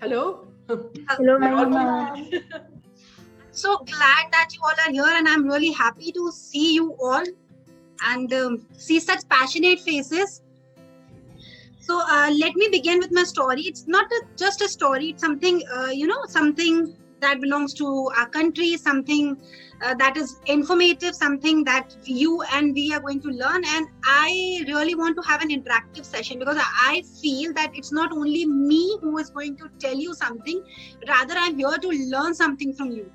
Hello. Hello, ma'am. So glad that you all are here, and I'm really happy to see you all and see such passionate faces. So let me begin with my story. It's not just a story. It's something, something that belongs to our country, something that is informative, something that you and we are going to learn. And I really want to have an interactive session because I feel that it's not only me who is going to tell you something. Rather, I'm here to learn something from you.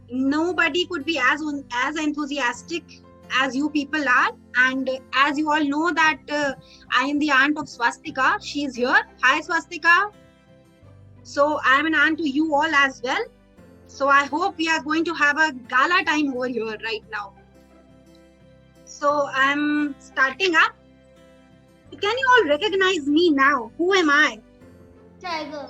Nobody could be as enthusiastic as you people are, and as you all know that I am the aunt of Swastika. She's here. Hi, Swastika. So I am an aunt to you all as well. So I hope we are going to have a gala time over here right now. So I'm starting up. Can you all recognize me now? Who am I? Tiger.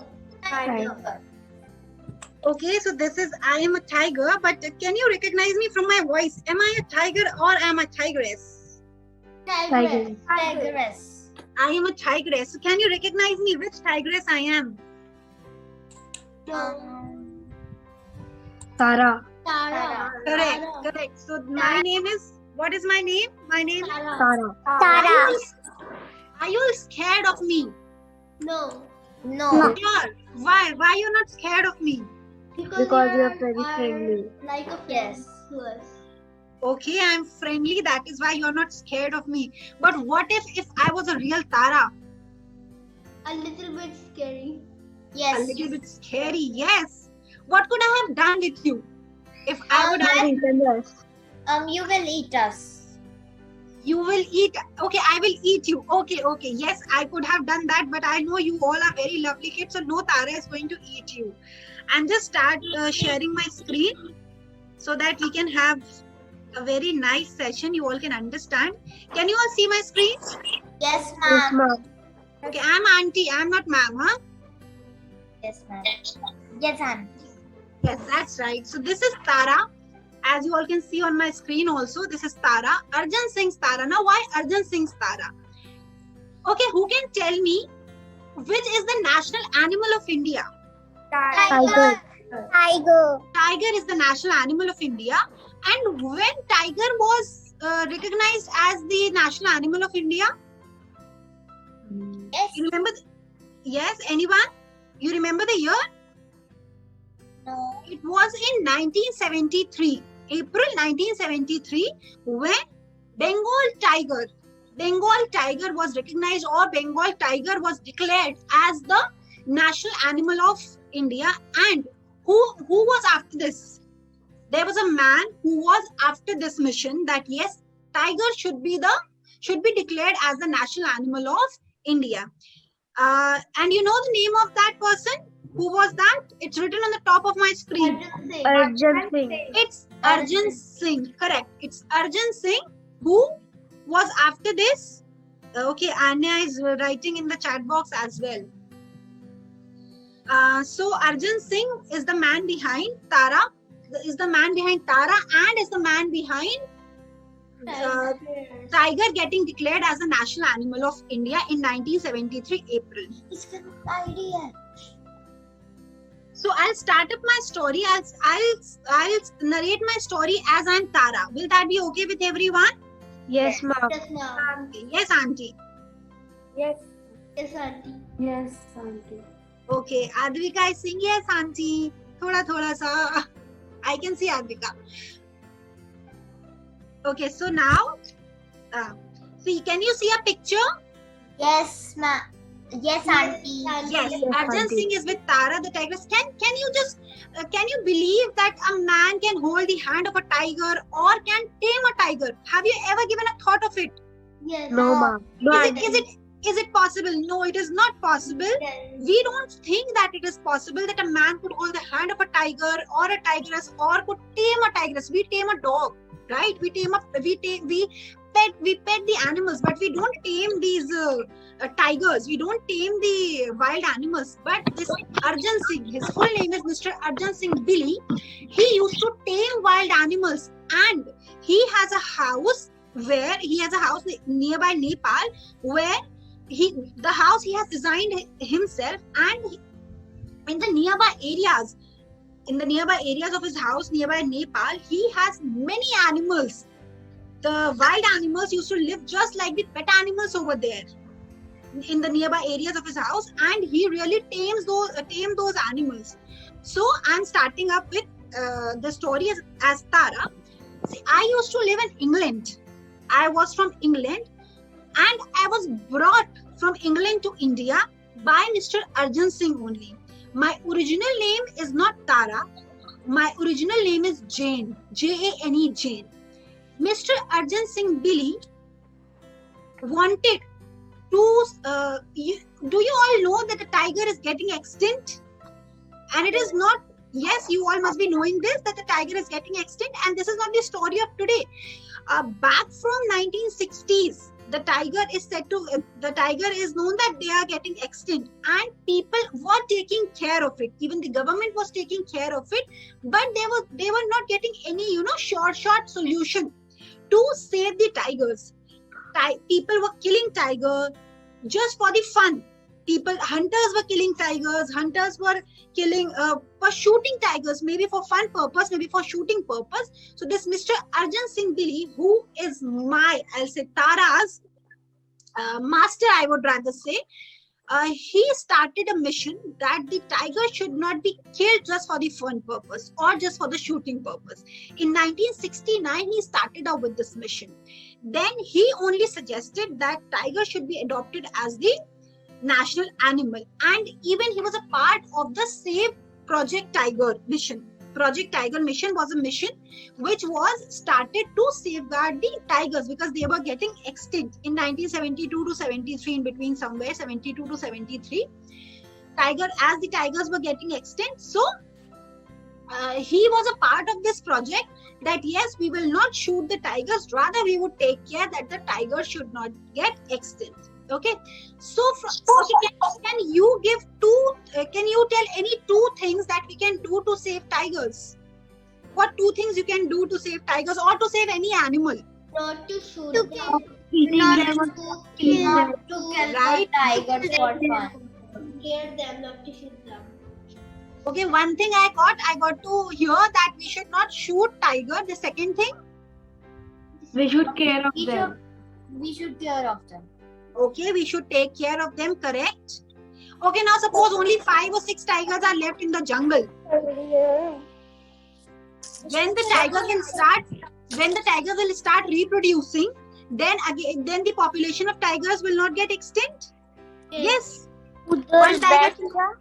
Okay, so I am a tiger, but can you recognize me from my voice? Am I a tiger or am I a tigress? Tigress. I am a tigress. So can you recognize me which tigress I am? Tara. Correct. So my name is, what is my name? My name is Tara. Are you all scared of me? No. Sure. Why? Why are you not scared of me? Because you are very friendly. Like a friend to us. Okay, I'm friendly. That is why you're not scared of me. But what if I was a real Tara? A little bit scary. A Yes. little bit scary. Yes. What could I have done with you? If I would have... You will eat us. You will eat. Okay, I will eat you. Okay. Yes, I could have done that, but I know you all are very lovely kids, so no Tara is going to eat you. And just start sharing my screen so that we can have a very nice session. You all can understand. Can you all see my screen? Yes, Yes, ma'am. ma'am. Okay, I'm auntie. I'm not ma'am, huh? Yes, ma'am. Yes, ma'am. Yes, that's right. So this is Tara. As you all can see on my screen also, this is Tara. Arjun Singh's Tara. Now, why Arjun Singh's Tara? Okay, who can tell me which is the national animal of India? Tiger. Tiger is the national animal of India. And when tiger was recognized as the national animal of India? Yes. You remember? Yes, anyone? You remember the year? No. It was in 1973, April 1973, when Bengal tiger was recognized, or Bengal tiger was declared as the national animal of India. And who was after this? There was a man who was after this mission that yes, tiger should be declared as the national animal of India. And you know the name of that person? Who was that? It's written on the top of my screen. Arjun Singh. It's Arjun Singh. Correct. It's Arjun Singh who was after this. Okay, Anya is writing in the chat box as well. So Arjun Singh is the man behind Tara, and is the man behind tiger getting declared as the national animal of India in 1973 April. idea. So I'll start up my story. I'll narrate my story as I'm Tara. Will that be okay with everyone? Yes, ma'am. Yes, ma'am. Okay. Yes, auntie. Yes, auntie. Yes, auntie. Okay, Advika is saying yes, auntie. Thoda sa. I can see Advika. Okay, so now, can you see a picture? Yes, ma'am. Yes, auntie. Yes, Yes, Arjun auntie. Singh is with Tara the tigress. Can you just can you believe that a man can hold the hand of a tiger or can tame a tiger? Have you ever given a thought of it? Yes. No, ma'am. Is it possible? No, it is not possible. We don't think that it is possible that a man could hold the hand of a tiger or a tigress or could tame a tigress. We tame a dog, right? We pet the animals, but we don't tame these tigers. We don't tame the wild animals. But this Arjun Singh, his full name is Mr. Arjun Singh Billy. He used to tame wild animals, and he has a house nearby Nepal where the house he has designed himself, and in the nearby areas of his house nearby Nepal, he has many animals. The wild animals used to live just like the pet animals over there in the nearby areas of his house, and he really tamed those animals. So I'm starting up with the story as Tara. See, I used to live in England. I was from England, and I was brought from England to India by Mr. Arjun Singh only. My original name is not Tara. My original name is Jane. Jane, Jane. Mr. Arjun Singh Billy wanted to. Do you all know that the tiger is getting extinct? And it is not. Yes, you all must be knowing this, that the tiger is getting extinct, and this is not the story of today. Back from 1960s, the tiger is known that they are getting extinct, and people were taking care of it. Even the government was taking care of it, but they were not getting any short solution to save the tigers. People were killing tiger just for the fun. Hunters were killing tigers. Hunters were killing for shooting tigers, maybe for fun purpose, maybe for shooting purpose. So this Mr. Arjun Singh Billy, who is I'll say Tara's master, I would rather say, he started a mission that the tiger should not be killed just for the fun purpose or just for the shooting purpose. In 1969, he started out with this mission. Then he only suggested that tiger should be adopted as the national animal, and even he was a part of the Save Project Tiger mission. Project Tiger mission was a mission which was started to safeguard the tigers because they were getting extinct in 1972 to 73, in between somewhere 72 to 73. As the tigers were getting extinct, so he was a part of this project that yes, we will not shoot the tigers, rather we would take care that the tigers should not get extinct. Okay, so can you give can you tell any two things that we can do to save tigers? What two things you can do to save tigers or to save any animal? Not to shoot To them. kill Not them. to kill Right. tigers for fun. Scare them, not to shoot them. Okay, one thing I got to hear that we should not shoot tiger. The second thing, We should care of them. We should care of them. okay, we should take care of them, correct? Okay, now suppose only 5 or 6 tigers are left in the jungle. When the tigers will start reproducing, then the population of tigers will not get extinct. Yes. One tiger.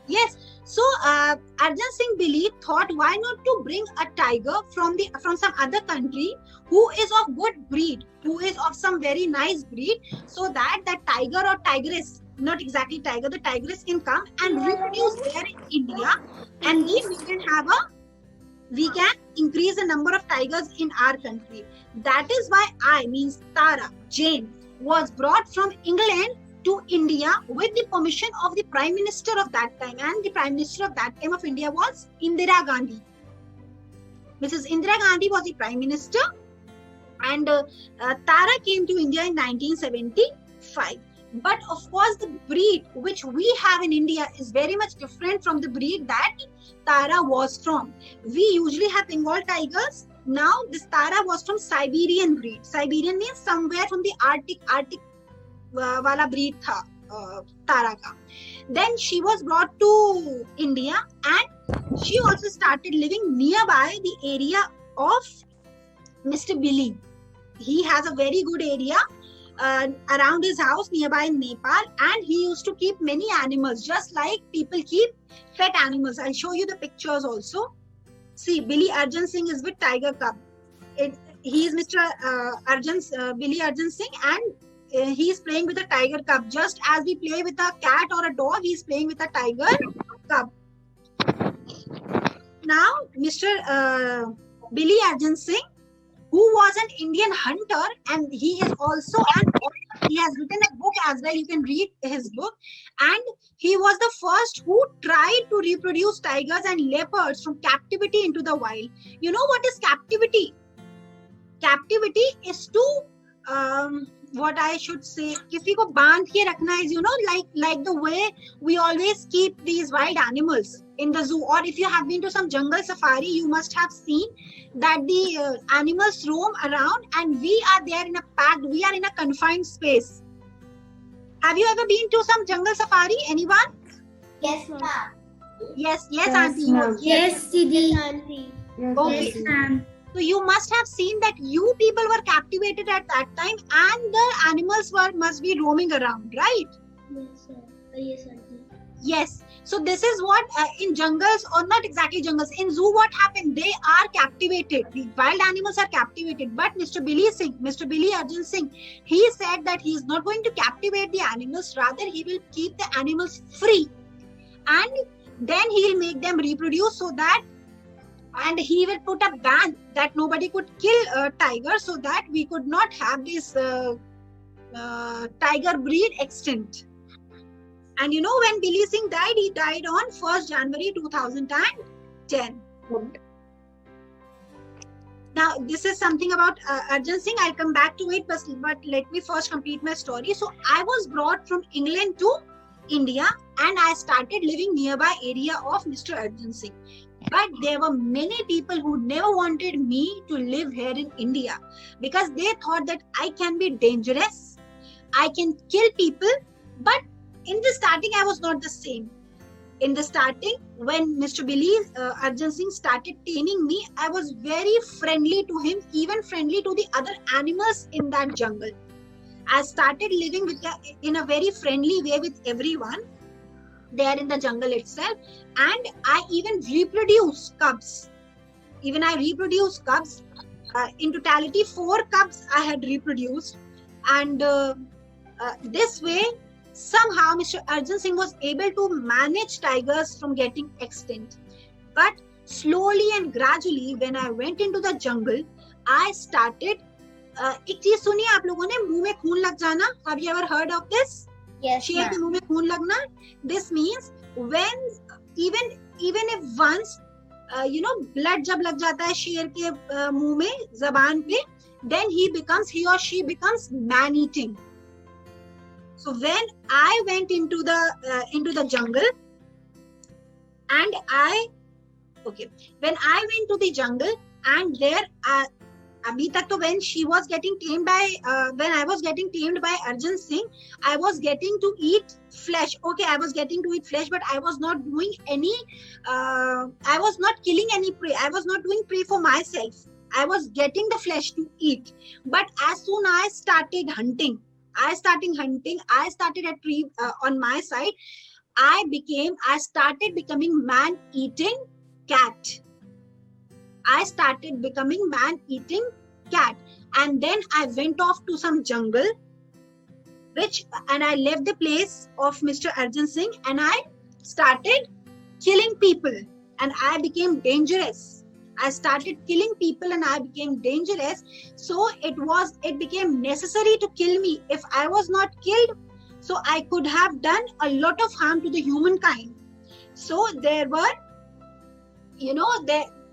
Yes. So Arjun Singh Billy thought, why not to bring a tiger from some other country who is of good breed, who is of some very nice breed, so that the tiger or tigress, not exactly tiger, the tigress can come and reproduce there in India, and then we can increase the number of tigers in our country. That is why means Tara, Jane, was brought from England to India with the permission of the Prime Minister of that time, and the Prime Minister of that time of India was Indira Gandhi. Mrs. Indira Gandhi was the Prime Minister, and Tara came to India in 1975. But of course, the breed which we have in India is very much different from the breed that Tara was from. We usually have Bengal tigers. Now this Tara was from Siberian breed. Siberian means somewhere from the Arctic wala breed tha Tara ka. Then she was brought to India, and she also started living nearby the area of Mr. Billy. He has a very good area around his house nearby in Nepal, and he used to keep many animals, just like people keep pet animals. I'll show you the pictures also. See, Billy Arjun Singh is with tiger cub. He is Mr. Billy Arjun Singh, and he is playing with a tiger cub. Just as we play with a cat or a dog, he is playing with a tiger cub. Now, Mr. Billy Arjun Singh, who was an Indian hunter, and he is also he has written a book as well. You can read his book, and he was the first who tried to reproduce tigers and leopards from captivity into the wild. You know what is captivity? Captivity is to what I should say, किसी को बांध के रखना is, you know, like the way we always keep these wild animals in the zoo. Or if you have been to some jungle safari, you must have seen that the animals roam around and we are there in a packed, we are in a confined space. Have you ever been to some jungle safari? Anyone? Yes, ma'am. Yes, Yes, auntie. ma'am. Yes, Didi. Auntie. Okay. Yes, ma'am. So you must have seen that you people were captivated at that time and the animals must be roaming around, right? Yes, sir. Yes, auntie. Yes. So this is what in jungles, or not exactly jungles, in zoo what happened? They are captivated. The wild animals are captivated. But Mr. Billy Arjun Singh, he said that he is not going to captivate the animals. Rather, he will keep the animals free. And then he will make them reproduce so that, and he will put a ban that nobody could kill a tiger so that we could not have this tiger breed extinct. And you know, when Billy Singh died, he died on 1st January 2010. Now, this is something about Arjun Singh. I'll come back to it, but let me first complete my story. So, I was brought from England to India and I started living nearby area of Mr. Arjun Singh. But there were many people who never wanted me to live here in India because they thought that I can be dangerous, I can kill people. But in the starting, I was not the same. In the starting, when Mr. Billy Arjun Singh started taming me, I was very friendly to him, even friendly to the other animals in that jungle. I started living in a very friendly way with everyone there in the jungle itself, and I even reproduce cubs. In totality 4 cubs I had reproduced, and this way somehow Mr. Arjun Singh was able to manage tigers from getting extinct. But slowly and gradually, when I went into the jungle, I started एक चीज सुनिए आप लोगों ने, मुंह में खून लग जाना. Have you ever heard of this? Yes, शेर के मुंह में खून लगना. This means when even if once blood जब लग जाता है शेर के मुंह में, जबान पे, then he or she becomes man eating. So when I went into the jungle and when I went to the jungle and there abhi tak to when I was getting tamed by Arjun Singh, I was getting to eat flesh. Okay, I was getting to eat flesh, but I was not doing any, I was not killing any prey. I was not doing prey for myself. I was getting the flesh to eat. But as soon as I started hunting, I started a tree on my side. I started becoming man-eating cat. And then I went off to some jungle, and I left the place of Mr. Arjun Singh, and I started killing people, and I became dangerous. I started killing people and I became dangerous. So it became necessary to kill me. If I was not killed, so I could have done a lot of harm to the humankind. So there were,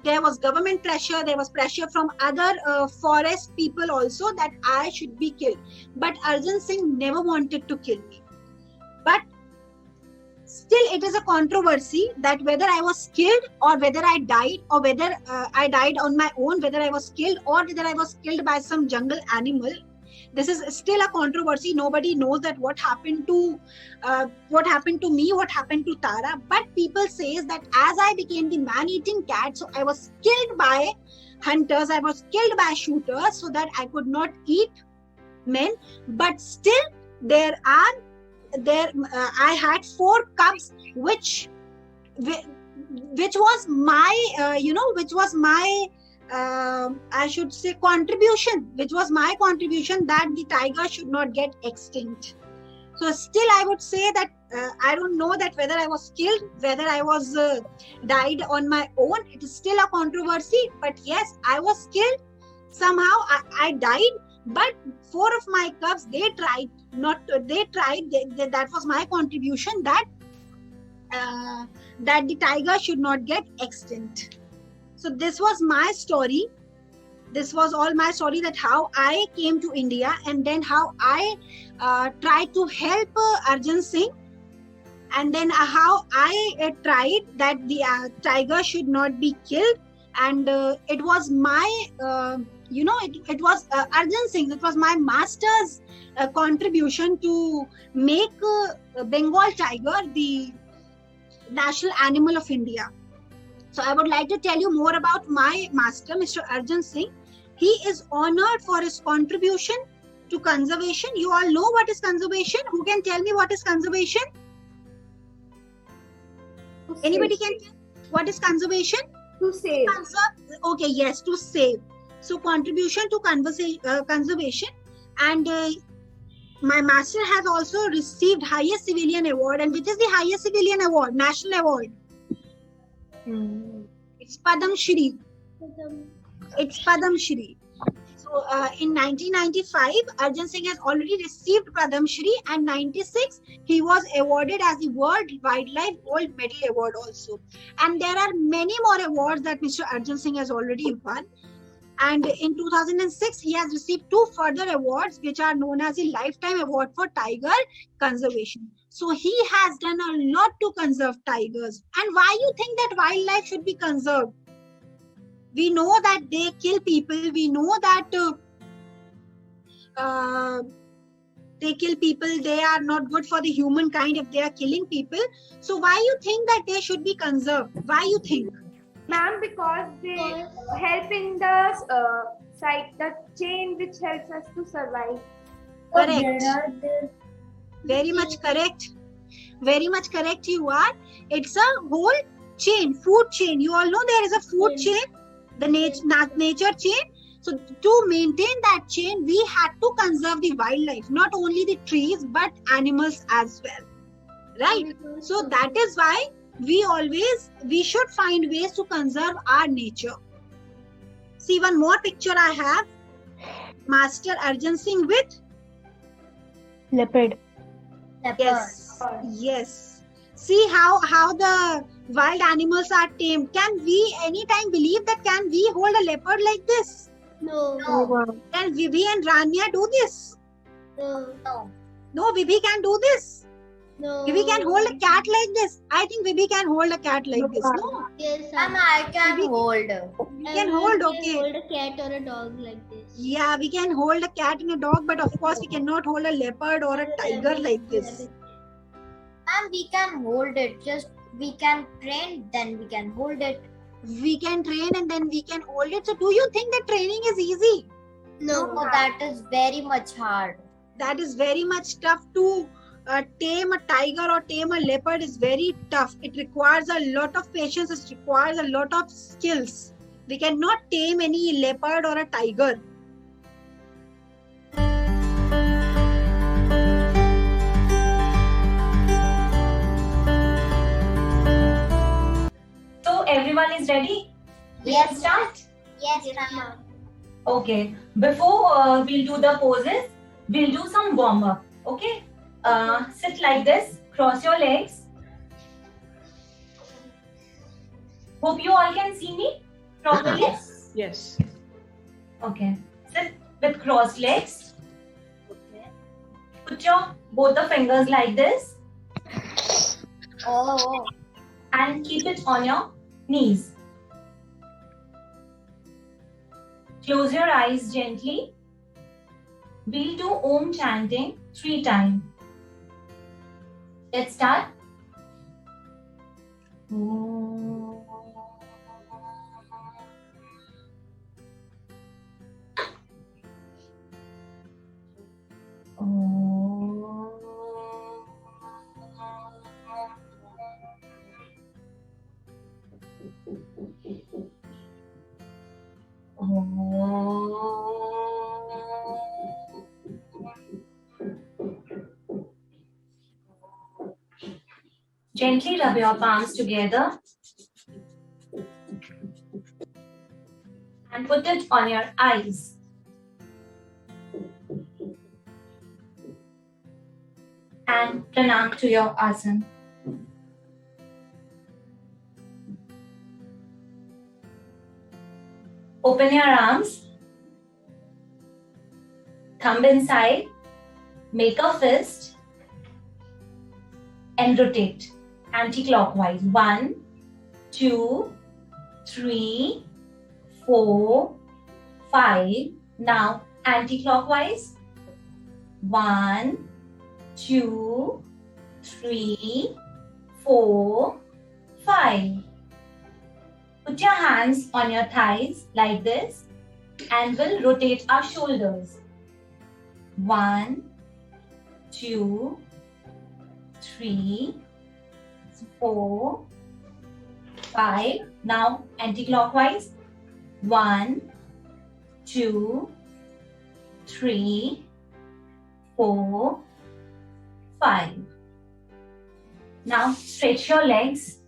there was government pressure, there was pressure from other forest people also that I should be killed. But Arjun Singh never wanted to kill me. But still, it is a controversy that whether I was killed or whether I died, or whether I died on my own, whether I was killed or whether I was killed by some jungle animal. This is still a controversy. Nobody knows that what happened to me, what happened to Tara. But people says that as I became the man-eating cat, so I was killed by hunters, I was killed by shooters, so that I could not eat men. But still, I had 4 cubs, which was my, I should say contribution, that the tiger should not get extinct. So still I would say that I don't know that whether I was killed, whether I was died on my own. It is still a controversy. But yes, I was killed. Somehow I died. But 4 of my cubs, that was my contribution, that the tiger should not get extinct. So this was my story. this was all my story, that how I came to India and then how I tried to help Arjun Singh, and then how I tried that the tiger should not be killed. And it was my, it was Arjun Singh, it was my master's contribution to make Bengal tiger the national animal of India. So I would like to tell you more about my master, Mr. Arjun Singh. He is honored for his contribution to conservation. You all know what is conservation? Who can tell me what is conservation? Anybody can tell what is conservation? To save. Okay, yes, to save. So contribution to conservation. And my master has also received highest civilian award. And which is the highest civilian award? National award. It's Padam Shri. It's Padam Shri. So in 1995, Arjun Singh has already received Padam Shri, and 96 he was awarded as the World Wildlife Gold Medal Award also. And there are many more awards that Mr. Arjun Singh has already won. And in 2006, he has received 2 further awards, which are known as the Lifetime Award for Tiger Conservation. So he has done a lot to conserve tigers. And why you think that wildlife should be conserved? We know that they kill people. We know that they kill people. They are not good for the humankind if they are killing people. So why you think that they should be conserved? Why you think? Ma'am, because they help in the the chain which helps us to survive. Correct. Very much correct. Very much correct you are. It's a whole chain, food chain. You all know there is a food chain, the nature chain. So to maintain that chain, we had to conserve the wildlife, not only the trees, but animals as well. Right? So that is why we should find ways to conserve our nature. See, one more picture I have. Master Arjun Singh with Leopard. Yes. See how the wild animals are tamed. Can we anytime believe that can we hold a leopard like this? No. Can Vivi and Rania do this? No. No, Vivi can do this. No. Vivi can hold a cat like this. I think Vivi can hold a cat like this. No? Yes, Ma'am, I can Maybe- hold. We can hold, okay. Hold a cat or a dog like this. Yeah, we can hold a cat and a dog, but of course we cannot hold a leopard or a tiger like this. Ma'am, we can hold it. Just we can train, then we can hold it. We can train and then we can hold it. So do you think that training is easy? No, that is very much hard. That is very much tough to tame a tiger or tame a leopard is very tough. It requires a lot of patience. It requires a lot of skills. We cannot tame any leopard or a tiger. So everyone is ready? Yes, Start. Yes, ma'am. Okay. Before we'll do the poses, we'll do some warm up. Okay. Sit like this. Cross your legs. Hope you all can see me properly. Yes. Okay. Sit with crossed legs. Put your both the fingers like this Oh, and keep it on your knees. Close your eyes gently. We'll do Om chanting 3 times. Let's start. Gently rub your palms together and put it on your eyes. And pranam to your asana. Open your arms thumb inside, make a fist and rotate anti-clockwise. 1, 2, 3, 4, 5. Now anti-clockwise. 1, 2, 3, 4, 5. Put your hands on your thighs like this and we'll rotate our shoulders. 1, 2, 3, 4, 5. Now anti-clockwise. 1, 2, 3, 4, 5. Now stretch your legs.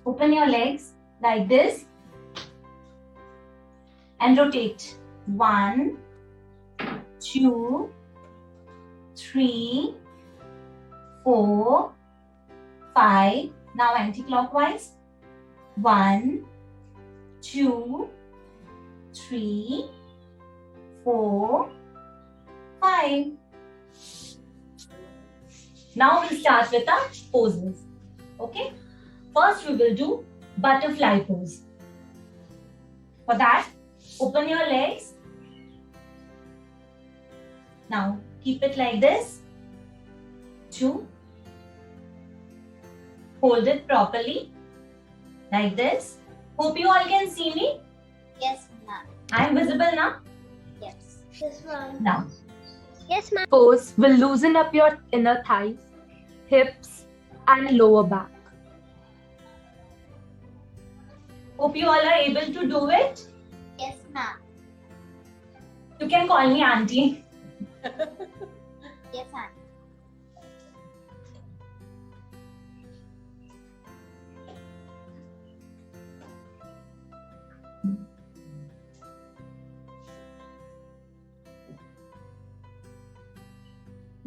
Open your legs like this and rotate. 1, 2, 3, 4, 5. Now anti-clockwise. 1, 2, 3, 4, 5. Now we'll start with our poses. Okay? First we will do butterfly pose. For that, open your legs. Now keep it like this. 2. Hold it properly. Like this. Hope you all can see me. Yes, ma'am. I am visible now. Yes. This one. Now. Yes, ma'am. Pose will loosen up your inner thighs, hips, and lower back. Hope you all are able to do it. Yes, ma'am. You can call me auntie. Yes, ma'am.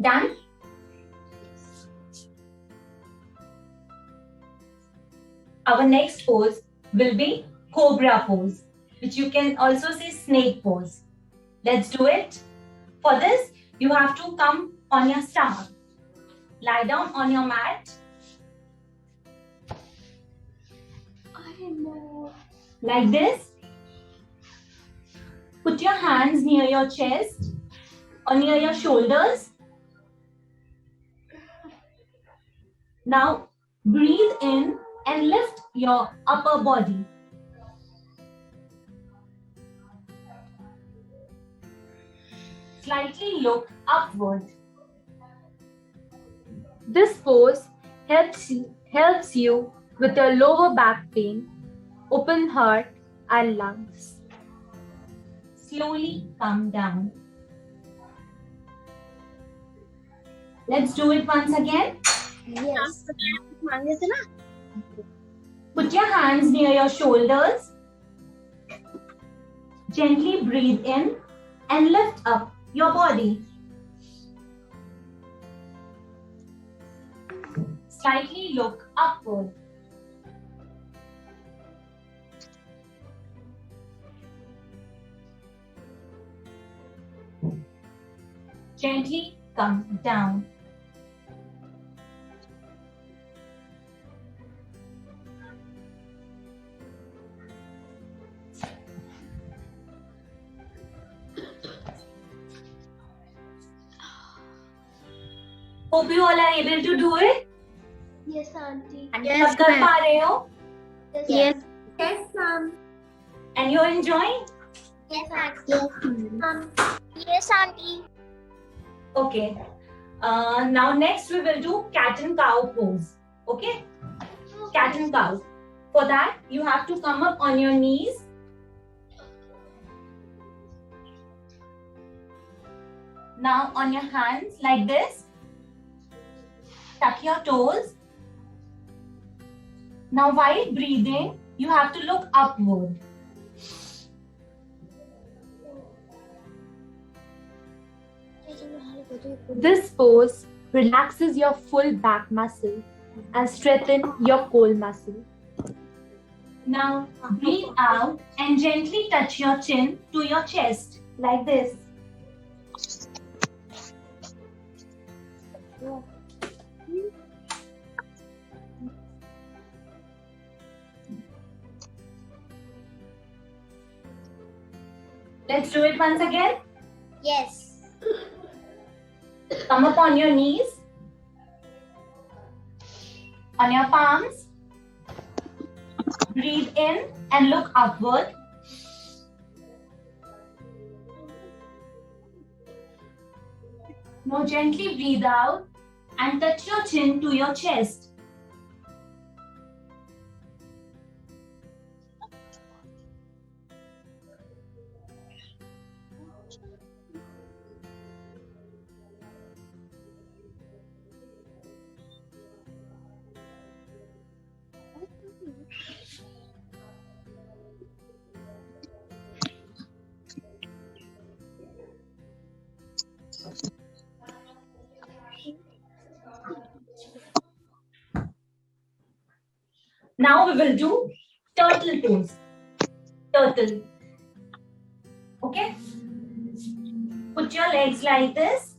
Done? Our next pose will be cobra pose, which you can also say snake pose. Let's do it. For this, you have to come on your stomach. Lie down on your mat. I know. Like this. Put your hands near your chest or near your shoulders. Now breathe in and lift your upper body. Slightly look upward. This pose helps you with your lower back pain, open heart, and lungs. Slowly come down. Let's do it once again. Yes. Put your hands near your shoulders. Gently breathe in and lift up your body. Slightly look upward. Gently come down. Hope you all are able to do it. Yes, auntie. सब कर पा रहे हो? Yes. Yes, ma'am. And you're enjoying? Yes, auntie. Yes, auntie. Okay. Now next we will do cat and cow pose. Okay? Cat and cow. For that you have to come up on your knees. Now on your hands like this. Tuck your toes. Now while breathing, you have to look upward. This pose relaxes your full back muscle and strengthens your core muscle. Now breathe out and gently touch your chin to your chest like this. Let's do it once again. Yes. Come up on your knees. On your palms. Breathe in and look upward. Now gently breathe out and touch your chin to your chest. Now we will do turtle pose. Turtle. Okay? Put your legs like this.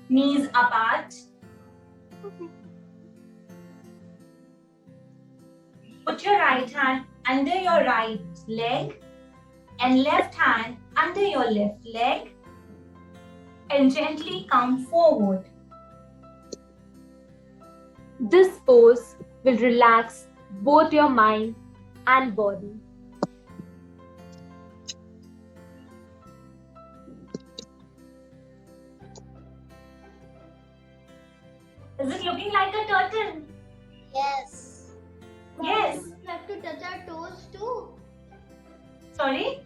Knees apart. Put your right hand under your right leg and left hand under your left leg and gently come forward. This pose will relax both your mind and body. Is it looking like a turtle? Yes. Yes. We have to touch our toes too. Sorry?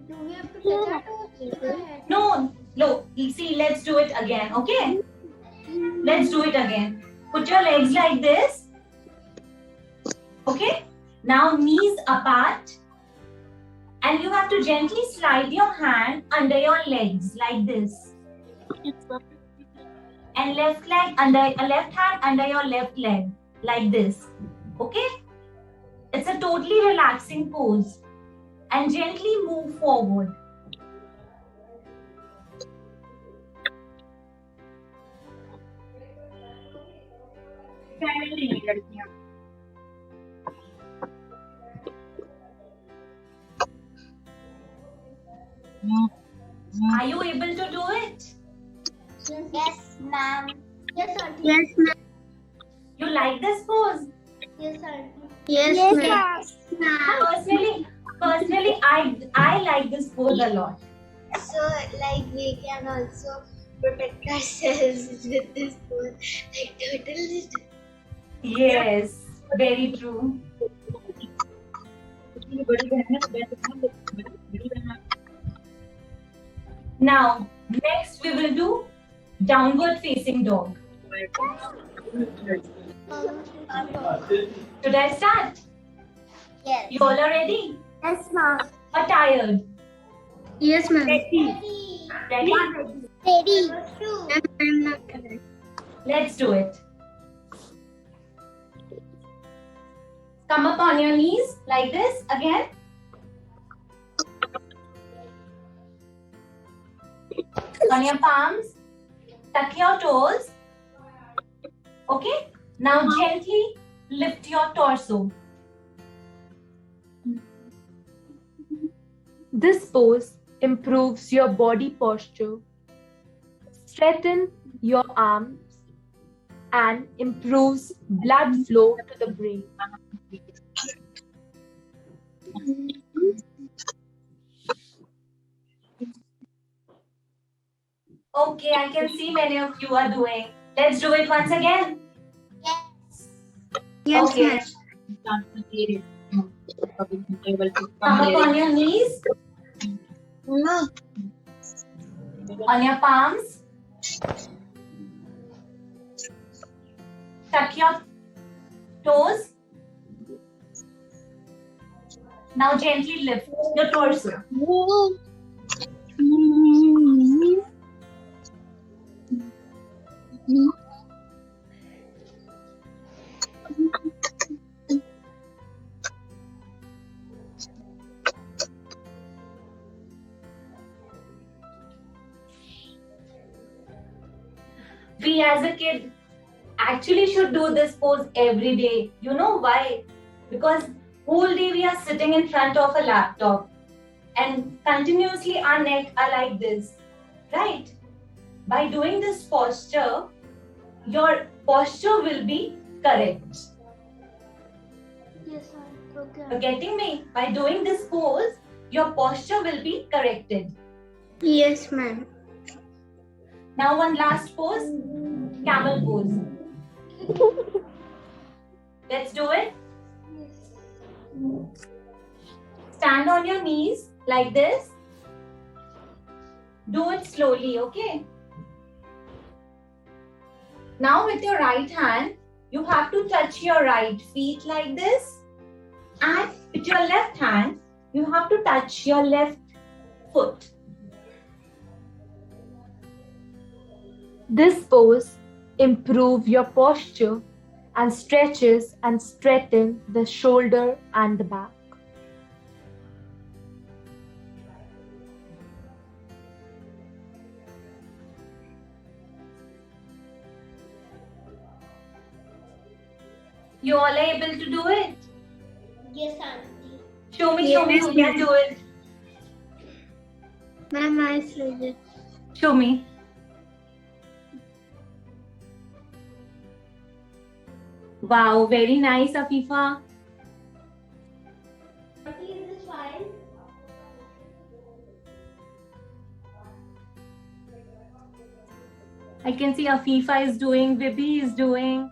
Do we have to touch our toes with the head? No. See, let's do it again, okay? Let's do it again. Put your legs like this. Okay? Now knees apart. And you have to gently slide your hand under your legs like this. And left hand under your left leg like this. Okay? It's a totally relaxing pose. And gently move forward. Are you able to do it? Yes, ma'am. Yes, auntie. Yes, ma'am. You like this pose? Yes, auntie. Yes, ma'am. Personally, I like this pose a lot. So, like, we can also protect ourselves with this pose, like turtles. Yes, very true. Now, next we will do downward facing dog. Should I start? Yes. You all are ready? Yes, ma'am. Or tired? Yes, ma'am. Ready? Ready. Let's do it. Come up on your knees like this again. On your palms. Tuck your toes. Okay? Now gently lift your torso. This pose improves your body posture, strengthens your arms, and improves blood flow to the brain. Okay, I can see many of you are doing. Let's do it once again. Yes. Okay. Come up on your knees. On your palms. Tuck your toes. Now gently lift your torso. We as a kid actually should do this pose every day. You know why? Because whole day we are sitting in front of a laptop and continuously our neck are like this, right? By doing this posture, your posture will be correct. Yes, sir. You're Okay. getting me? By doing this pose, your posture will be corrected. Yes, ma'am. Now one last pose, camel pose. Let's do it. Yes. Stand on your knees like this. Do it slowly, okay? Now with your right hand, you have to touch your right feet like this. And with your left hand, you have to touch your left foot. This pose improve your posture and stretches and straighten the shoulder and the back. You all are able to do it. Yes, auntie. Show me Yes, who can do it. Ma'am, I said it. Show me. Wow, very nice, Afifa. Auntie, is this fine? I can see Afifa is doing, Vibi is doing,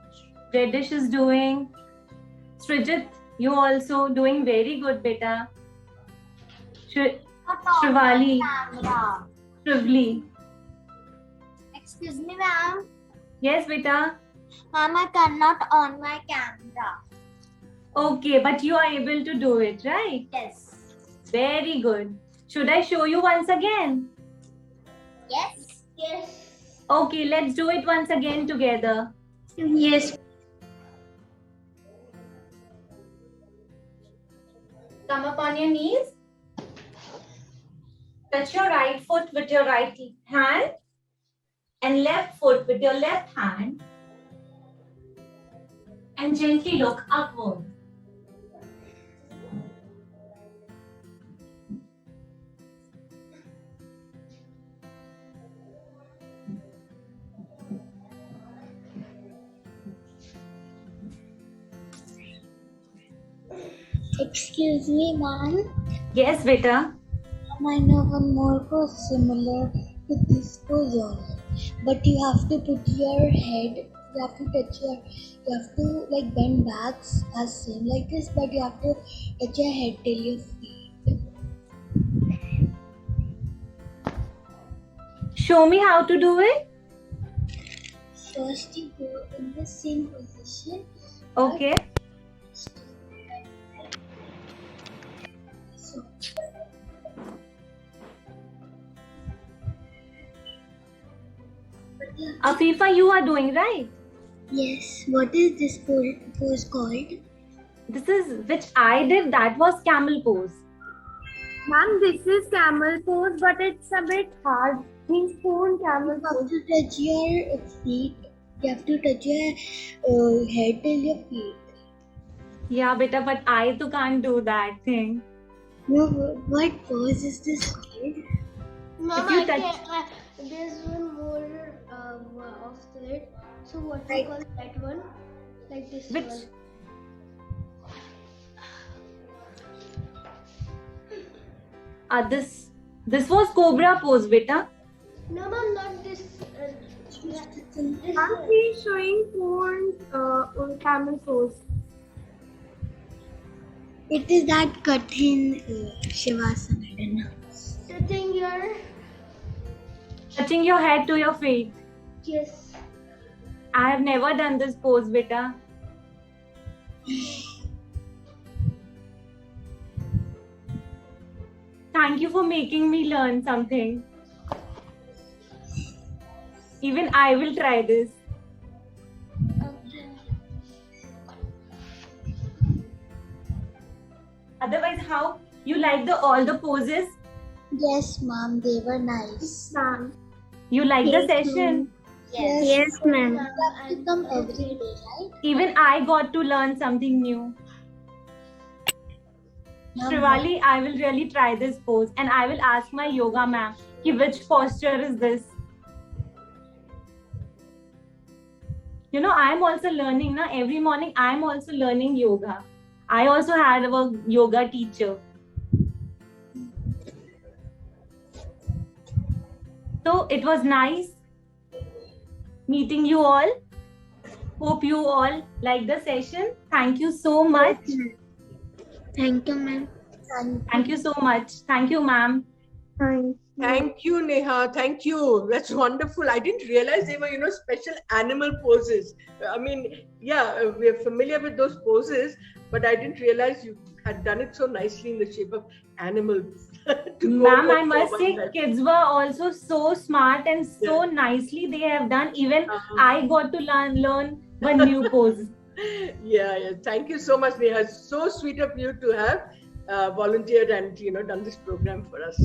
Reddish is doing. Srijit, you also doing very good, beta. Shivali, Camera. Shivli. Excuse me, ma'am. Yes, beta. Ma'am, I cannot on my camera. Okay, but you are able to do it, right? Yes. Very good. Should I show you once again? Yes. Yes. Okay, let's do it once again together. Yes. Come up on your knees. Touch your right foot with your right hand and left foot with your left hand. And gently look upward. Excuse me, ma'am. Yes, beta. I know one more pose similar to this pose only. But you have to put your head, you have to touch your, you have to like bend back as same like this, but you have to touch your head till your feet. Show me how to do it. First you go in the same position. Okay. So, Afifa, you are doing right. yes, what is this pose called? This is which I did. That was camel pose. Ma'am, this is camel pose, but it's a bit hard. Means phone camel You have pose. to touch your feet. You have to touch your head till your feet. Yeah, beta, but I too can't do that thing. No, what pose is this called? Mom, If you I touch- can, there's one more of that. So what do Right. you call that one? Like this Which? one. This was cobra pose, beta. No, mom, not this. This Ma'am, one. she's showing phone on camel pose. It is that Kathin Shavasana, I don't know. Sitting here. Touching your head to your feet. Yes. I have never done this pose, beta. Thank you for making me learn something. Even I will try this. Okay. Otherwise, how you like all the poses? Yes, ma'am, they were nice. Ma'am. You like the Yes, session? Yes, ma'am. you have to come every day, right? Even I got to learn something new. Ma'am, Shivali, I will really try this pose and I will ask my yoga ma'am ki which posture is this. You know, I'm also learning na every morning. I'm also learning yoga. I also had a yoga teacher. So it was nice meeting you all. Hope you all like the session. Thank you so much. Thank you, ma'am. Thank you so much. Thank you, ma'am. Thank you, Neha. Thank you. That's wonderful. I didn't realize they were, special animal poses. I mean, yeah, we're familiar with those poses, but I didn't realize you had done it so nicely in the shape of animals. Ma'am, I must say, kids were also so smart and so nicely they have done. Even I got to learn one new pose. Yeah. Thank you so much, Neha. So sweet of you to have volunteered and done this program for us.